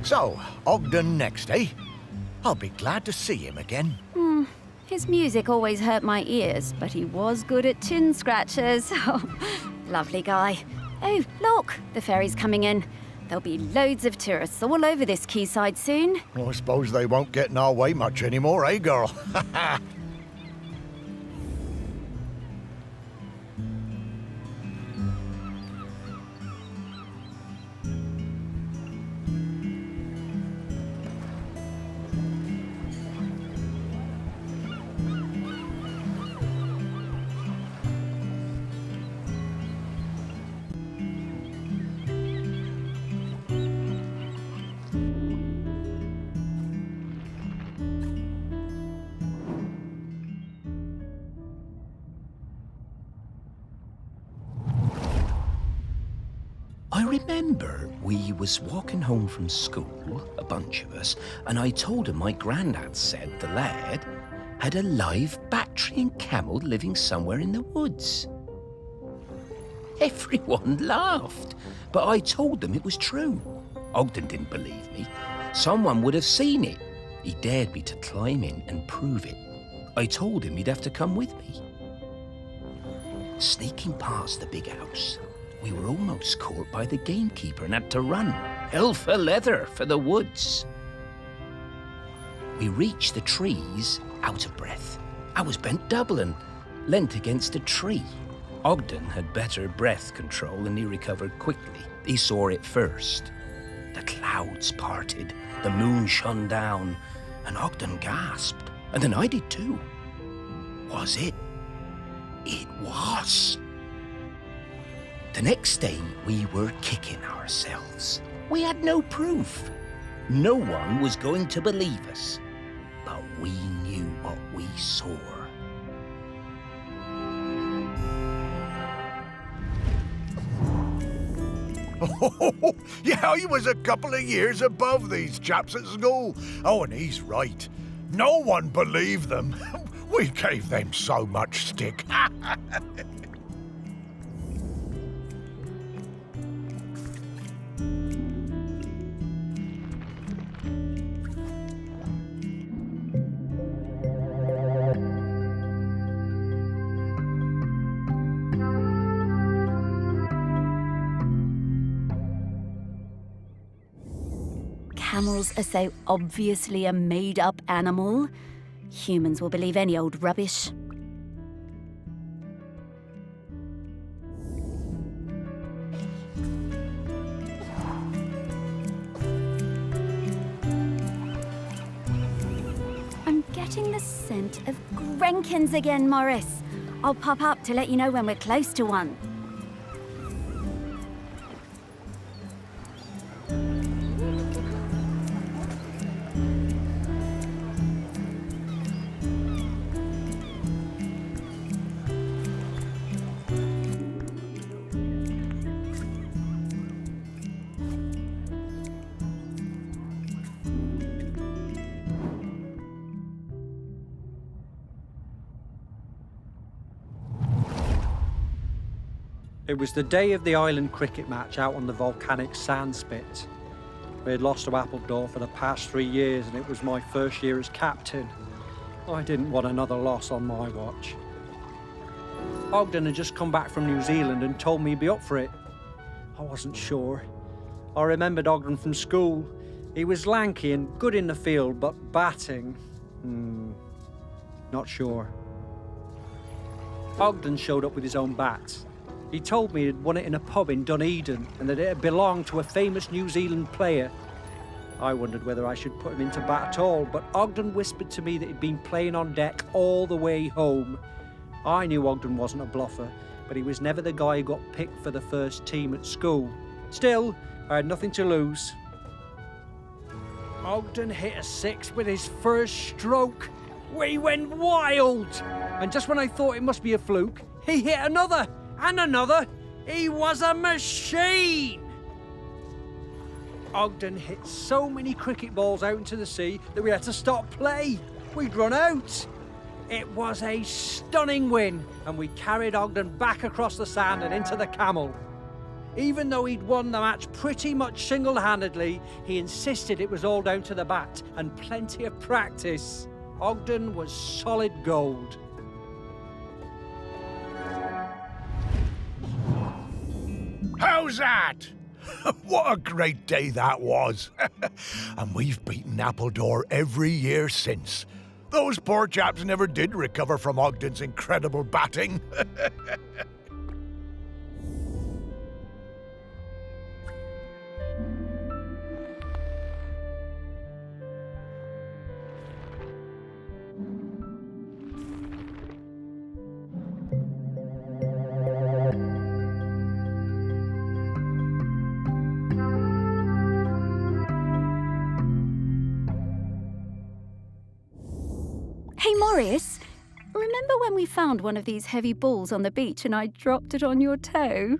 So, Ogden next, eh? I'll be glad to see him again. His music always hurt my ears, but he was good at chin scratches. Oh, lovely guy. Oh, look, the ferry's coming in. There'll be loads of tourists all over this quayside soon. Well, I suppose they won't get in our way much anymore, eh, girl? I remember we was walking home from school, a bunch of us, and I told him my grandad said the lad had a live Bactrian camel living somewhere in the woods. Everyone laughed, but I told them it was true. Ogden didn't believe me. Someone would have seen it. He dared me to climb in and prove it. I told him he'd have to come with me. Sneaking past the big house, we were almost caught by the gamekeeper and had to run, hell for leather, for the woods. We reached the trees out of breath. I was bent double and leant against a tree. Ogden had better breath control and he recovered quickly. He saw it first. The clouds parted, the moon shone down, and Ogden gasped. And then I did too. Was it? It was. The next day, we were kicking ourselves. We had no proof. No one was going to believe us. But we knew what we saw. Oh, yeah, he was a couple of years above these chaps at school. Oh, and he's right. No one believed them. We gave them so much stick. Camels are so obviously a made-up animal. Humans will believe any old rubbish. I'm getting the scent of Grenkins again, Morris. I'll pop up to let you know when we're close to one. It was the day of the island cricket match out on the volcanic sandspit. We had lost to Appledore for the past 3 years and it was my first year as captain. I didn't want another loss on my watch. Ogden had just come back from New Zealand and told me he'd be up for it. I wasn't sure. I remembered Ogden from school. He was lanky and good in the field, but batting, not sure. Ogden showed up with his own bat. He told me he'd won it in a pub in Dunedin and that it had belonged to a famous New Zealand player. I wondered whether I should put him into bat at all, but Ogden whispered to me that he'd been playing on deck all the way home. I knew Ogden wasn't a bluffer, but he was never the guy who got picked for the first team at school. Still, I had nothing to lose. Ogden hit a 6 with his first stroke. We went wild! And just when I thought it must be a fluke, he hit another! And another. He was a machine! Ogden hit so many cricket balls out into the sea that we had to stop play. We'd run out. It was a stunning win, and we carried Ogden back across the sand and into the Camel. Even though he'd won the match pretty much single-handedly, he insisted it was all down to the bat and plenty of practice. Ogden was solid gold. How's that? What a great day that was. And we've beaten Appledore every year since. Those poor chaps never did recover from Ogden's incredible batting. Hey, Morris, remember when we found one of these heavy balls on the beach and I dropped it on your toe?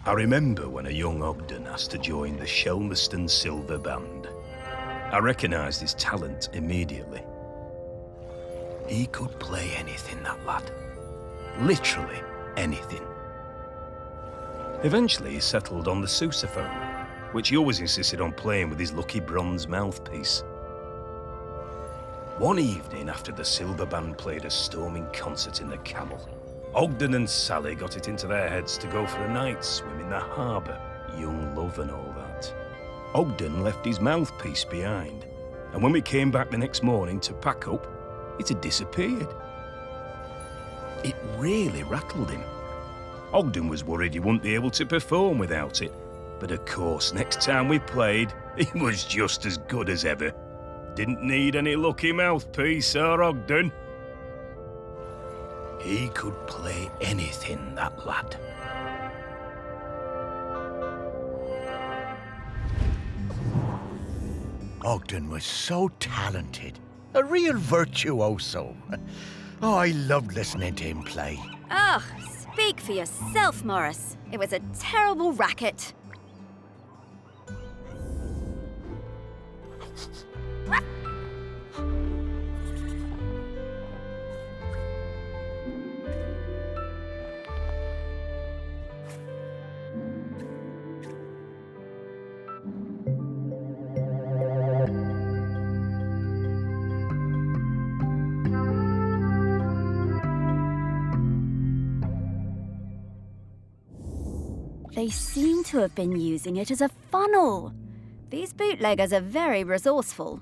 I remember when a young Ogden asked to join the Shelmerston Silver Band. I recognised his talent immediately. He could play anything, that lad. Literally anything. Eventually he settled on the sousaphone, which he always insisted on playing with his lucky bronze mouthpiece. One evening after the Silver Band played a storming concert in the Camel, Ogden and Sally got it into their heads to go for a night's swim in the harbour, young love and all that. Ogden left his mouthpiece behind, and when we came back the next morning to pack up, it had disappeared. It really rattled him. Ogden was worried he wouldn't be able to perform without it, but of course, next time we played, he was just as good as ever. Didn't need any lucky mouthpiece, our Ogden. He could play anything, that lad. Ogden was so talented. A real virtuoso. Oh, I loved listening to him play. Ugh, speak for yourself, Morris. It was a terrible racket. They seem to have been using it as a funnel. These bootleggers are very resourceful.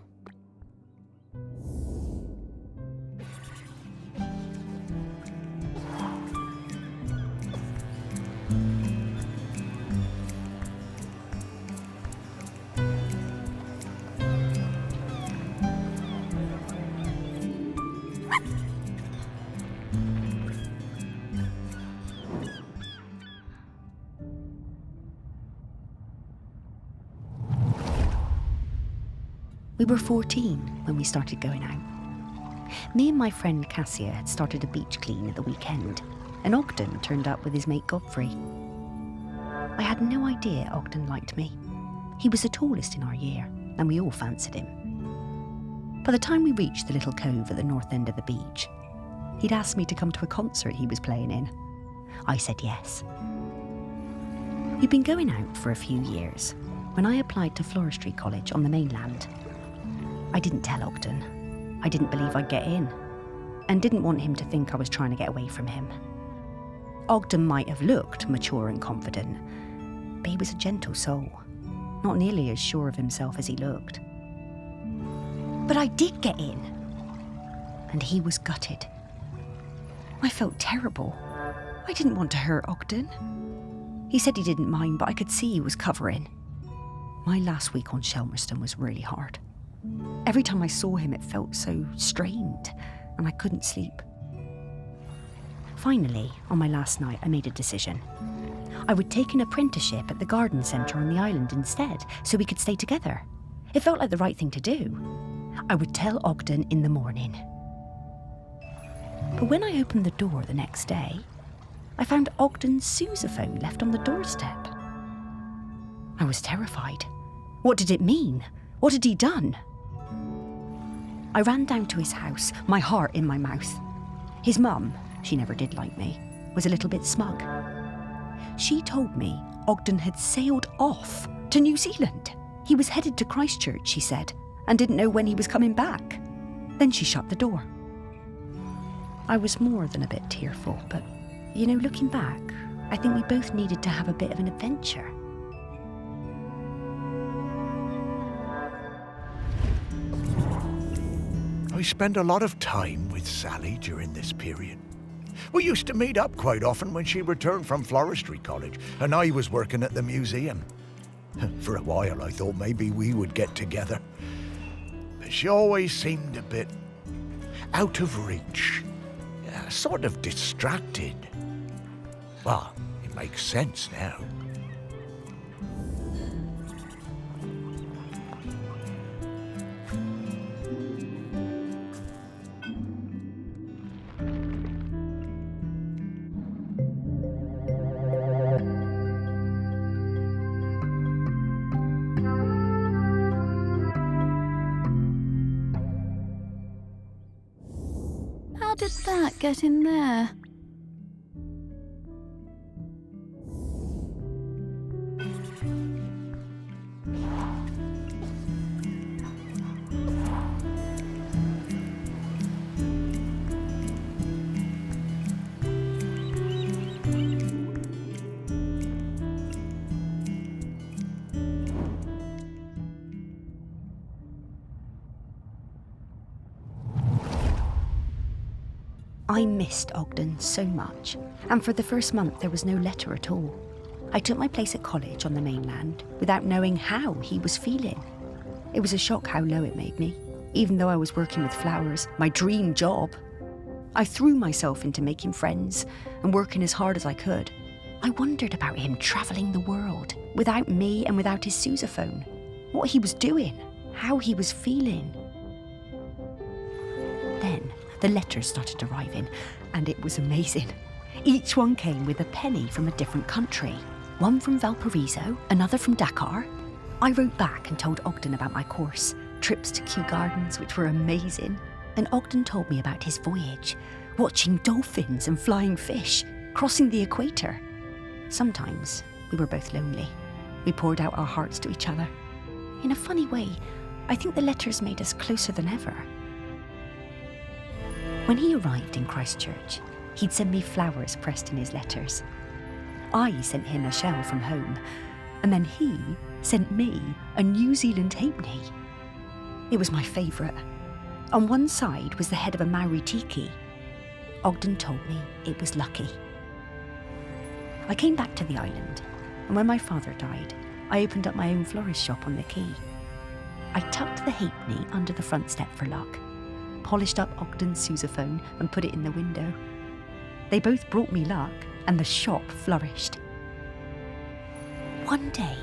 We were 14 when we started going out. Me and my friend Cassia had started a beach clean at the weekend, and Ogden turned up with his mate Godfrey. I had no idea Ogden liked me. He was the tallest in our year, and we all fancied him. By the time we reached the little cove at the north end of the beach, he'd asked me to come to a concert he was playing in. I said yes. We'd been going out for a few years when I applied to Floristry College on the mainland. I didn't tell Ogden. I didn't believe I'd get in, and didn't want him to think I was trying to get away from him. Ogden might have looked mature and confident, but he was a gentle soul, not nearly as sure of himself as he looked. But I did get in, and he was gutted. I felt terrible. I didn't want to hurt Ogden. He said he didn't mind, but I could see he was covering. My last week on Shelmerston was really hard. Every time I saw him, it felt so strained, and I couldn't sleep. Finally, on my last night, I made a decision. I would take an apprenticeship at the garden centre on the island instead, so we could stay together. It felt like the right thing to do. I would tell Ogden in the morning. But when I opened the door the next day, I found Ogden's sousaphone left on the doorstep. I was terrified. What did it mean? What had he done? I ran down to his house, my heart in my mouth. His mum, she never did like me, was a little bit smug. She told me Ogden had sailed off to New Zealand. He was headed to Christchurch, she said, and didn't know when he was coming back. Then she shut the door. I was more than a bit tearful, but, looking back, I think we both needed to have a bit of an adventure. I spent a lot of time with Sally during this period. We used to meet up quite often when she returned from Floristry College and I was working at the museum. For a while I thought maybe we would get together. But she always seemed a bit out of reach, sort of distracted. Well, it makes sense now. How did that get in there? I missed Ogden so much, and for the first month there was no letter at all. I took my place at college on the mainland without knowing how he was feeling. It was a shock how low it made me, even though I was working with flowers, my dream job. I threw myself into making friends and working as hard as I could. I wondered about him travelling the world, without me and without his sousaphone. What he was doing, how he was feeling. Then the letters started arriving, and it was amazing. Each one came with a penny from a different country. One from Valparaiso, another from Dakar. I wrote back and told Ogden about my course, trips to Kew Gardens, which were amazing. And Ogden told me about his voyage, watching dolphins and flying fish, crossing the equator. Sometimes we were both lonely. We poured out our hearts to each other. In a funny way, I think the letters made us closer than ever. When he arrived in Christchurch, he'd send me flowers pressed in his letters. I sent him a shell from home, and then he sent me a New Zealand halfpenny. It was my favourite. On one side was the head of a Maori tiki. Ogden told me it was lucky. I came back to the island, and when my father died, I opened up my own florist shop on the quay. I tucked the halfpenny under the front step for luck, polished up Ogden's sousaphone and put it in the window. They both brought me luck, and the shop flourished. One day,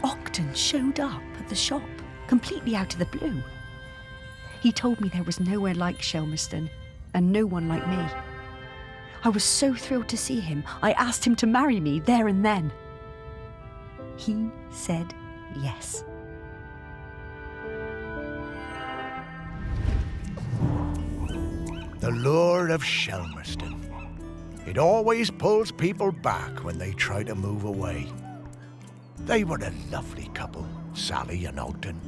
Ogden showed up at the shop, completely out of the blue. He told me there was nowhere like Shelmerston, and no one like me. I was so thrilled to see him, I asked him to marry me there and then. He said yes. The lure of Shelmerston. It always pulls people back when they try to move away. They were a lovely couple, Sally and Ogden.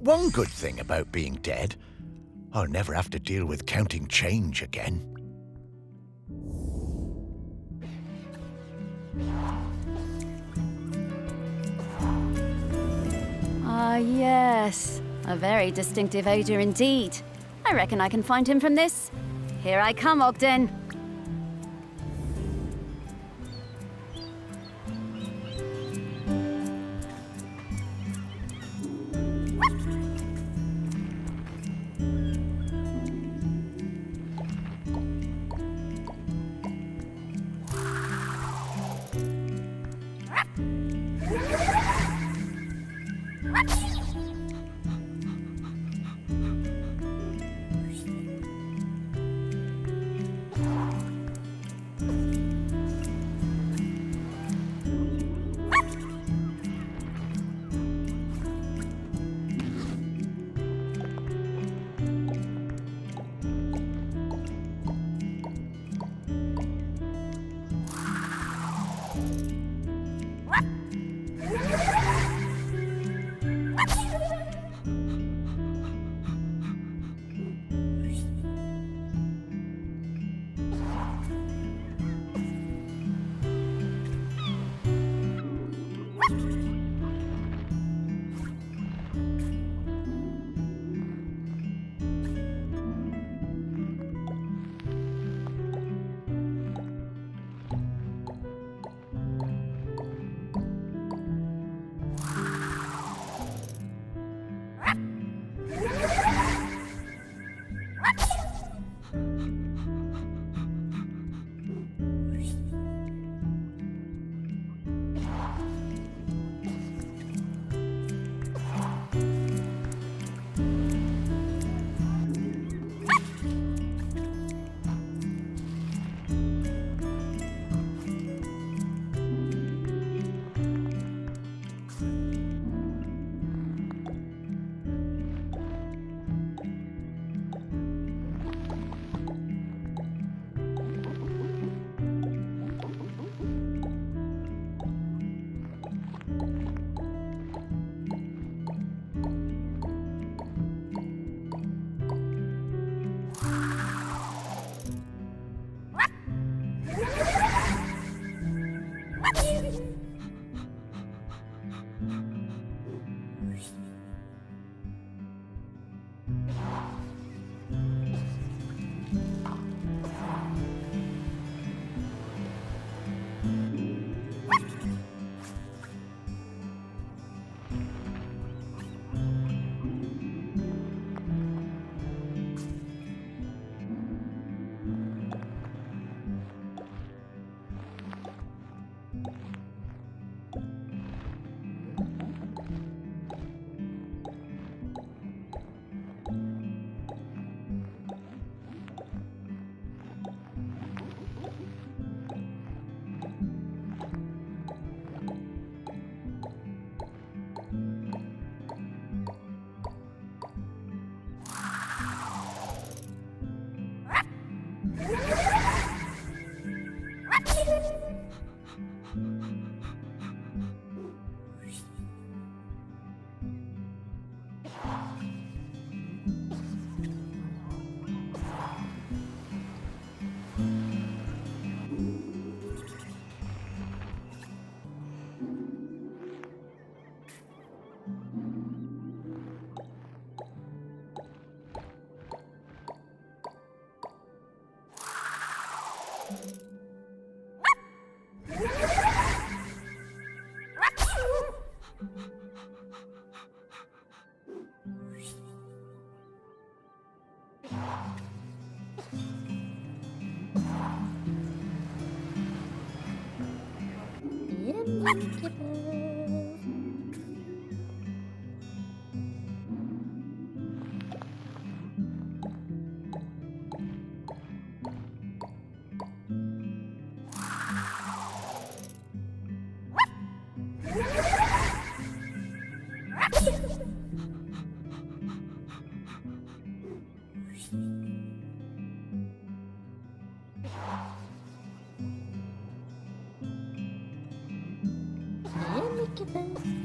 One good thing about being dead, I'll never have to deal with counting change again. Ah, yes. A very distinctive odour indeed. I reckon I can find him from this. Here I come, Ogden. Yummy Kipper. Yummy Kipper.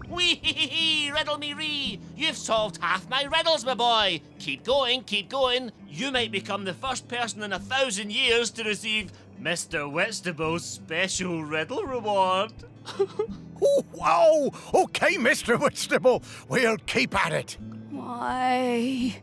Wee! Riddle me ree! You've solved half my riddles, my boy! Keep going, keep going. You might become the first person in 1,000 years to receive Mr. Whitstable's special riddle reward. Oh, wow! OK, Mr. Whitstable, we'll keep at it. Why?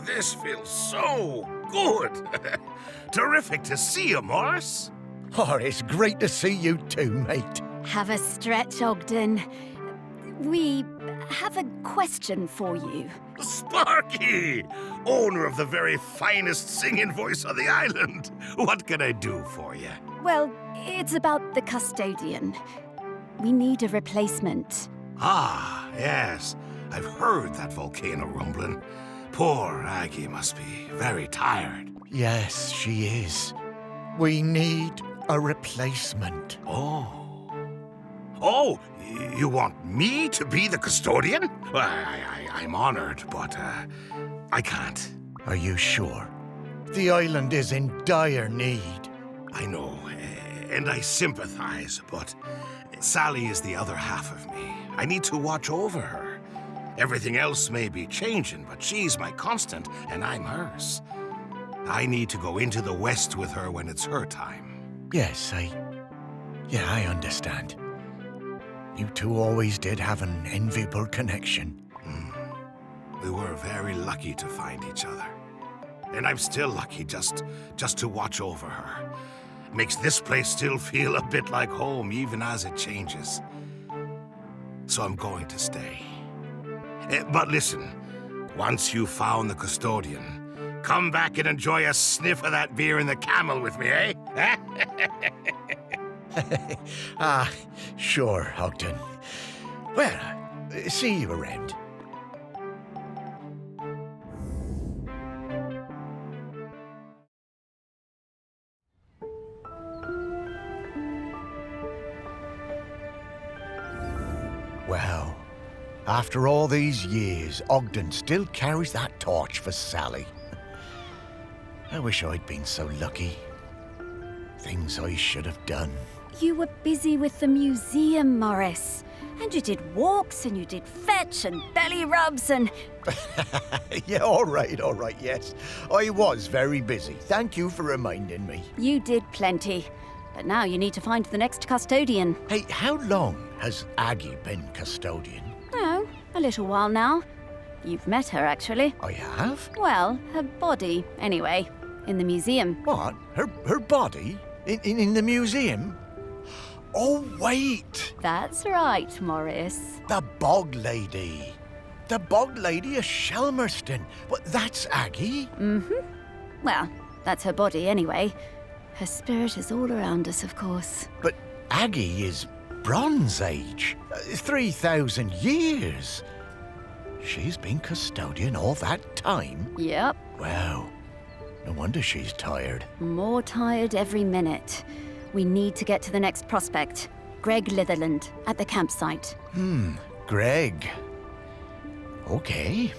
This feels so good. Terrific to see you, Morris. Oh, it's great to see you too, mate. Have a stretch, Ogden. We have a question for you. Sparky, owner of the very finest singing voice on the island. What can I do for you? Well, it's about the custodian. We need a replacement. Ah, yes. I've heard that volcano rumbling. Poor Aggie must be very tired. Yes, she is. We need a replacement. Oh. Oh, you want me to be the custodian? Well, I'm honored, but I can't. Are you sure? The island is in dire need. I know, and I sympathize, but Sally is the other half of me. I need to watch over her. Everything else may be changing, but she's my constant, and I'm hers. I need to go into the West with her when it's her time. Yes, I understand. You two always did have an enviable connection. We were very lucky to find each other. And I'm still lucky just to watch over her. Makes this place still feel a bit like home, even as it changes. So I'm going to stay. But listen, once you've found the custodian, come back and enjoy a sniff of that beer in the Camel with me, eh? Sure, Ogden. Well, see you around. Well, after all these years, Ogden still carries that torch for Sally. I wish I'd been so lucky. Things I should have done. You were busy with the museum, Morris. And you did walks, and you did fetch, and belly rubs, and... Yeah, all right, yes. I was very busy. Thank you for reminding me. You did plenty. But now you need to find the next custodian. Hey, how long has Aggie been custodian? Oh, a little while now. You've met her, actually. I have? Well, her body, anyway. In the museum. What? Her body? In the museum? Oh, wait! That's right, Morris. The Bog Lady. The Bog Lady of Shelmerston. But that's Aggie? Mm-hmm. Well, that's her body, anyway. Her spirit is all around us, of course. But Aggie is Bronze Age. 3,000 years. She's been custodian all that time? Yep. Wow. No wonder she's tired. More tired every minute. We need to get to the next prospect. Greg Litherland, at the campsite. Greg. Okay.